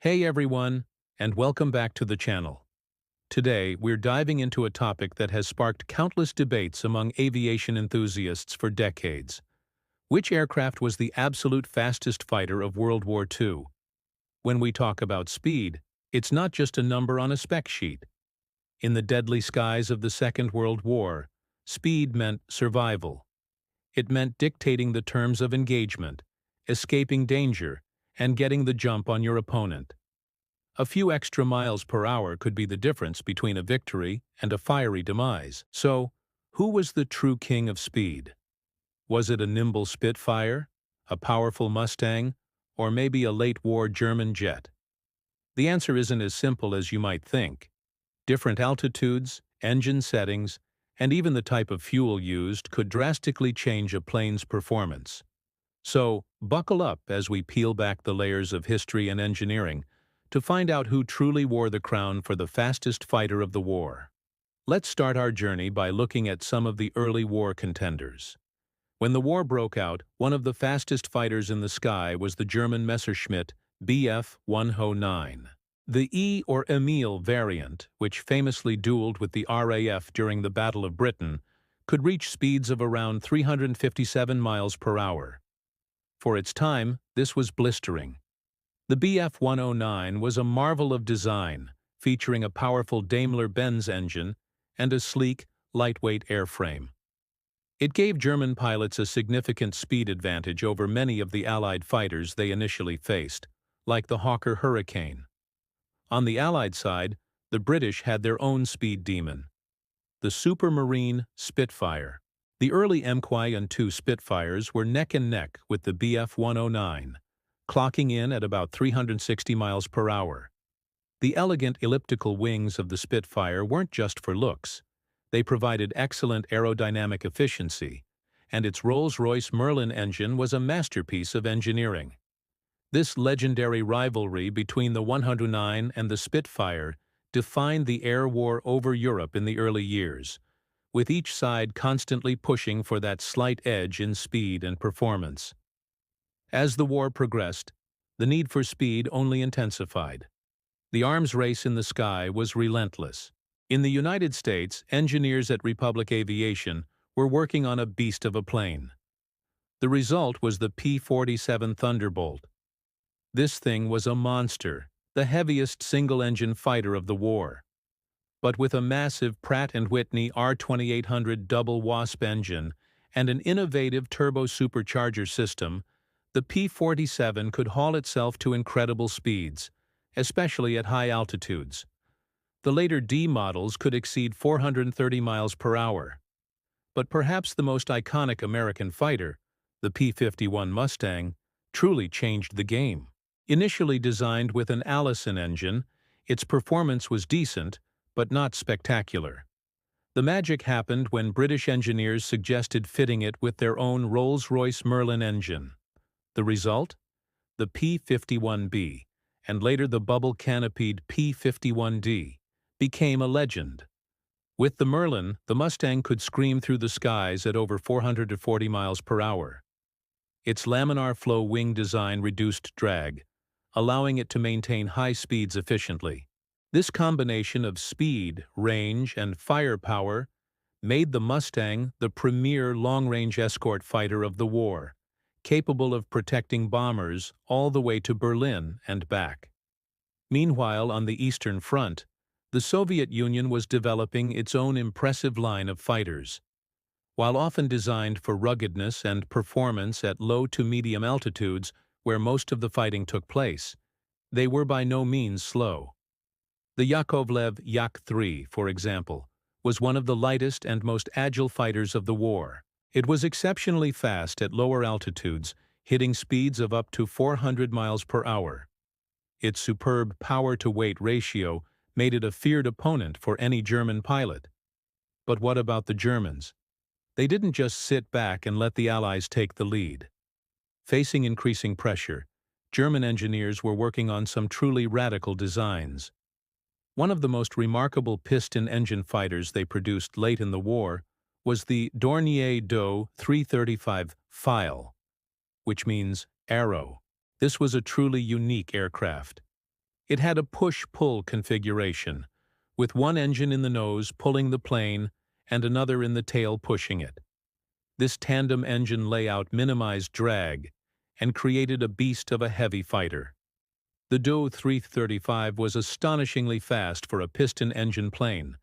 Hey everyone, and welcome back to the channel. Today, we're diving into a topic that has sparked countless debates among aviation enthusiasts for decades. Which aircraft was the absolute fastest fighter of World War II? When we talk about speed, it's not just a number on a spec sheet. In the deadly skies of the Second World War, speed meant survival. It meant dictating the terms of engagement, escaping danger, and getting the jump on your opponent. A few extra miles per hour could be the difference between a victory and a fiery demise. So, who was the true king of speed? Was it a nimble Spitfire, a powerful Mustang, or maybe a late-war German jet? The answer isn't as simple as you might think. Different altitudes, engine settings, and even the type of fuel used could drastically change a plane's performance. So, buckle up as we peel back the layers of history and engineering to find out who truly wore the crown for the fastest fighter of the war. Let's start our journey by looking at some of the early war contenders. When the war broke out, one of the fastest fighters in the sky was the German Messerschmitt Bf 109. The E or Emil variant, which famously dueled with the RAF during the Battle of Britain, could reach speeds of around 357 miles per hour. For its time, this was blistering. The Bf 109 was a marvel of design, featuring a powerful Daimler-Benz engine and a sleek, lightweight airframe. It gave German pilots a significant speed advantage over many of the Allied fighters they initially faced, like the Hawker Hurricane. On the Allied side, the British had their own speed demon, the Supermarine Spitfire. The early MQ-1 and II Spitfires were neck and neck with the Bf 109. Clocking in at about 360 miles per hour. The elegant elliptical wings of the Spitfire weren't just for looks. They provided excellent aerodynamic efficiency, and its Rolls-Royce Merlin engine was a masterpiece of engineering. This legendary rivalry between the 109 and the Spitfire defined the air war over Europe in the early years, with each side constantly pushing for that slight edge in speed and performance. As the war progressed, the need for speed only intensified. The arms race in the sky was relentless. In the United States, engineers at Republic Aviation were working on a beast of a plane. The result was the P-47 Thunderbolt. This thing was a monster, the heaviest single-engine fighter of the war. But with a massive Pratt & Whitney R2800 double WASP engine and an innovative turbo-supercharger system, the P-47 could haul itself to incredible speeds, especially at high altitudes. The later D models could exceed 430 miles per hour. But perhaps the most iconic American fighter, the P-51 Mustang, truly changed the game. Initially designed with an Allison engine, its performance was decent, but not spectacular. The magic happened when British engineers suggested fitting it with their own Rolls-Royce Merlin engine. The result? The P-51B, and later the bubble-canopied P-51D, became a legend. With the Merlin, the Mustang could scream through the skies at over 440 miles per hour. Its laminar flow wing design reduced drag, allowing it to maintain high speeds efficiently. This combination of speed, range, and firepower made the Mustang the premier long-range escort fighter of the war, capable of protecting bombers all the way to Berlin and back. Meanwhile, on the Eastern Front, the Soviet Union was developing its own impressive line of fighters. While often designed for ruggedness and performance at low to medium altitudes where most of the fighting took place, they were by no means slow. The Yakovlev Yak-3, for example, was one of the lightest and most agile fighters of the war. It was exceptionally fast at lower altitudes, hitting speeds of up to 400 miles per hour. Its superb power-to-weight ratio made it a feared opponent for any German pilot. But what about the Germans? They didn't just sit back and let the Allies take the lead. Facing increasing pressure, German engineers were working on some truly radical designs. One of the most remarkable piston engine fighters they produced late in the war was the Dornier Do 335 Pfeil, which means arrow. This was a truly unique aircraft. It had a push-pull configuration, with one engine in the nose pulling the plane and another in the tail pushing it. This tandem engine layout minimized drag and created a beast of a heavy fighter. The WWII was astonishingly fast for a piston-engine plane,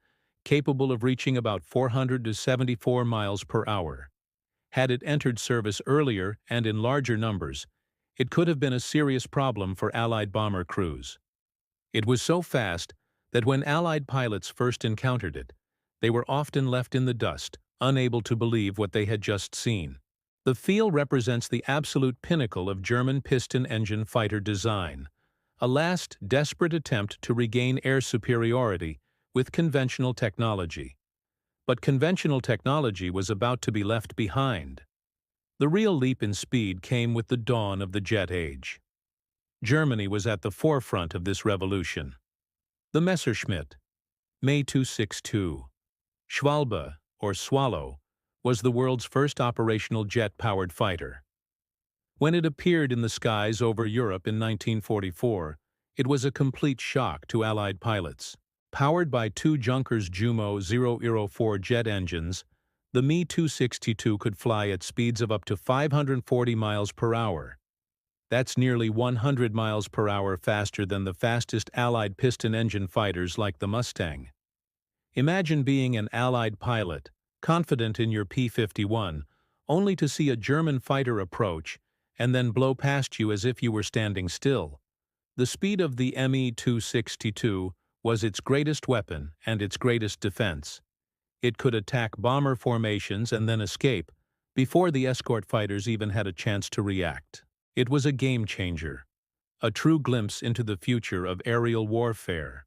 capable of reaching about 400 to 74 miles per hour. Had it entered service earlier and in larger numbers, it could have been a serious problem for Allied bomber crews. It was so fast that when Allied pilots first encountered it, they were often left in the dust, unable to believe what they had just seen. The feel represents the absolute pinnacle of German piston-engine fighter design, a last desperate attempt to regain air superiority with conventional technology. But conventional technology was about to be left behind. The real leap in speed came with the dawn of the jet age. Germany was at the forefront of this revolution. The Messerschmitt, May 262, Schwalbe, or Swallow, was the world's first operational jet-powered fighter. When it appeared in the skies over Europe in 1944, it was a complete shock to Allied pilots. Powered by two Junkers Jumo 004 jet engines, the Me-262 could fly at speeds of up to 540 miles per hour. That's nearly 100 miles per hour faster than the fastest Allied piston-engine fighters like the Mustang. Imagine being an Allied pilot, confident in your P-51, only to see a German fighter approach and then blow past you as if you were standing still. The speed of the Me-262 was its greatest weapon and its greatest defense. It could attack bomber formations and then escape, before the escort fighters even had a chance to react. It was a game-changer, a true glimpse into the future of aerial warfare.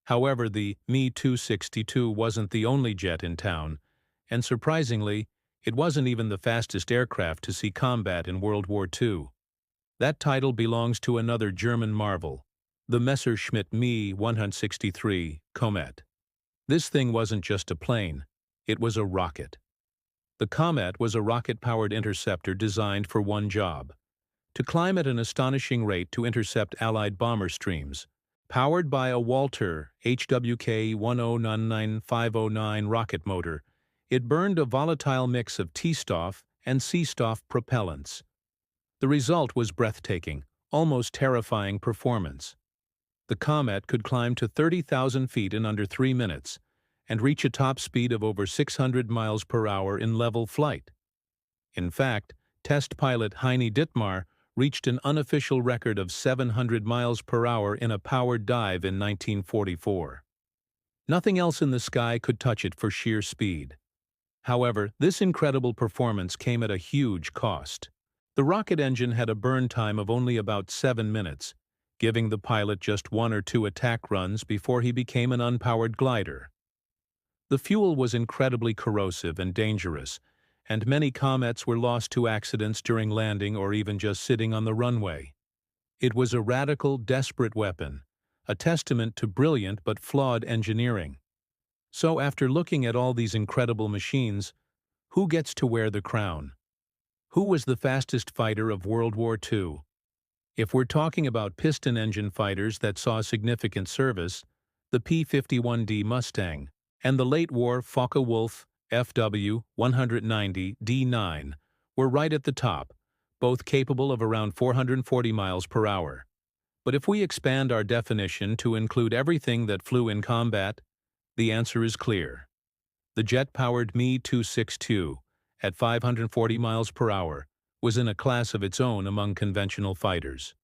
However, the Me-262 wasn't the only jet in town, and surprisingly, it wasn't even the fastest aircraft to see combat in World War II. That title belongs to another German marvel, the Messerschmitt Me-163 Comet. This thing wasn't just a plane, it was a rocket. The Comet was a rocket-powered interceptor designed for one job: to climb at an astonishing rate to intercept Allied bomber streams. Powered by a Walter HWK 1099509 rocket motor, it burned a volatile mix of T-Stoff and C-Stoff propellants. The result was breathtaking, almost terrifying performance. The Comet could climb to 30,000 feet in under 3 minutes and reach a top speed of over 600 miles per hour in level flight. In fact, test pilot Heini Dittmar reached an unofficial record of 700 miles per hour in a powered dive in 1944. Nothing else in the sky could touch it for sheer speed. However, this incredible performance came at a huge cost. The rocket engine had a burn time of only about 7 minutes, giving the pilot just 1 or 2 attack runs before he became an unpowered glider. The fuel was incredibly corrosive and dangerous, and many Comets were lost to accidents during landing or even just sitting on the runway. It was a radical, desperate weapon, a testament to brilliant but flawed engineering. So after looking at all these incredible machines, who gets to wear the crown? Who was the fastest fighter of World War II? If we're talking about piston engine fighters that saw significant service, the P-51D Mustang and the late-war Focke-Wulf FW-190 D9 were right at the top, both capable of around 440 miles per hour. But if we expand our definition to include everything that flew in combat, the answer is clear. The jet-powered Me-262, at 540 miles per hour, was in a class of its own among conventional fighters.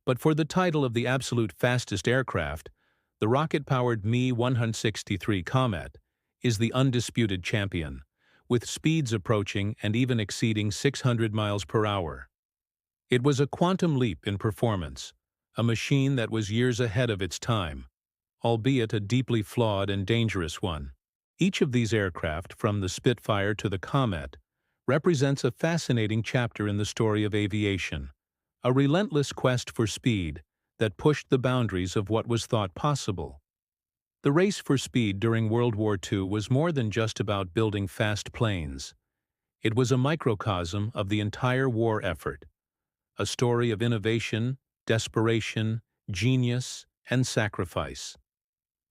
But for the title of the absolute fastest aircraft, the rocket-powered Me-163 Comet is the undisputed champion, with speeds approaching and even exceeding 600 miles per hour. It was a quantum leap in performance, a machine that was years ahead of its time, albeit a deeply flawed and dangerous one. Each of these aircraft, from the Spitfire to the Comet, represents a fascinating chapter in the story of aviation, a relentless quest for speed that pushed the boundaries of what was thought possible. The race for speed during World War II was more than just about building fast planes. It was a microcosm of the entire war effort, a story of innovation, desperation, genius, and sacrifice.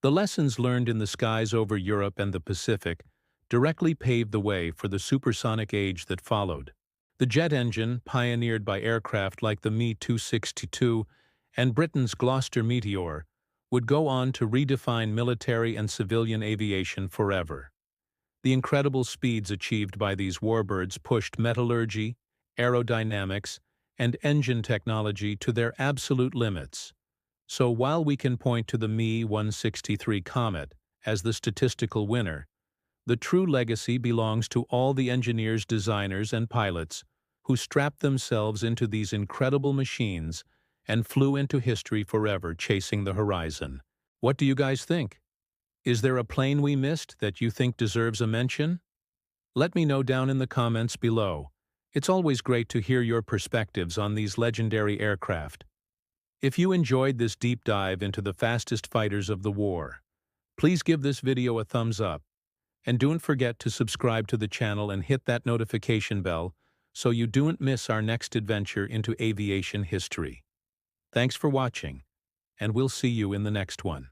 The lessons learned in the skies over Europe and the Pacific directly paved the way for the supersonic age that followed. The jet engine, pioneered by aircraft like the Me-262 and Britain's Gloucester Meteor, would go on to redefine military and civilian aviation forever. The incredible speeds achieved by these warbirds pushed metallurgy, aerodynamics, and engine technology to their absolute limits. So while we can point to the Me-163 Comet as the statistical winner, the true legacy belongs to all the engineers, designers, and pilots who strapped themselves into these incredible machines and flew into history forever chasing the horizon. What do you guys think? Is there a plane we missed that you think deserves a mention? Let me know down in the comments below. It's always great to hear your perspectives on these legendary aircraft. If you enjoyed this deep dive into the fastest fighters of the war, please give this video a thumbs up. And don't forget to subscribe to the channel and hit that notification bell so you don't miss our next adventure into aviation history. Thanks for watching, and we'll see you in the next one.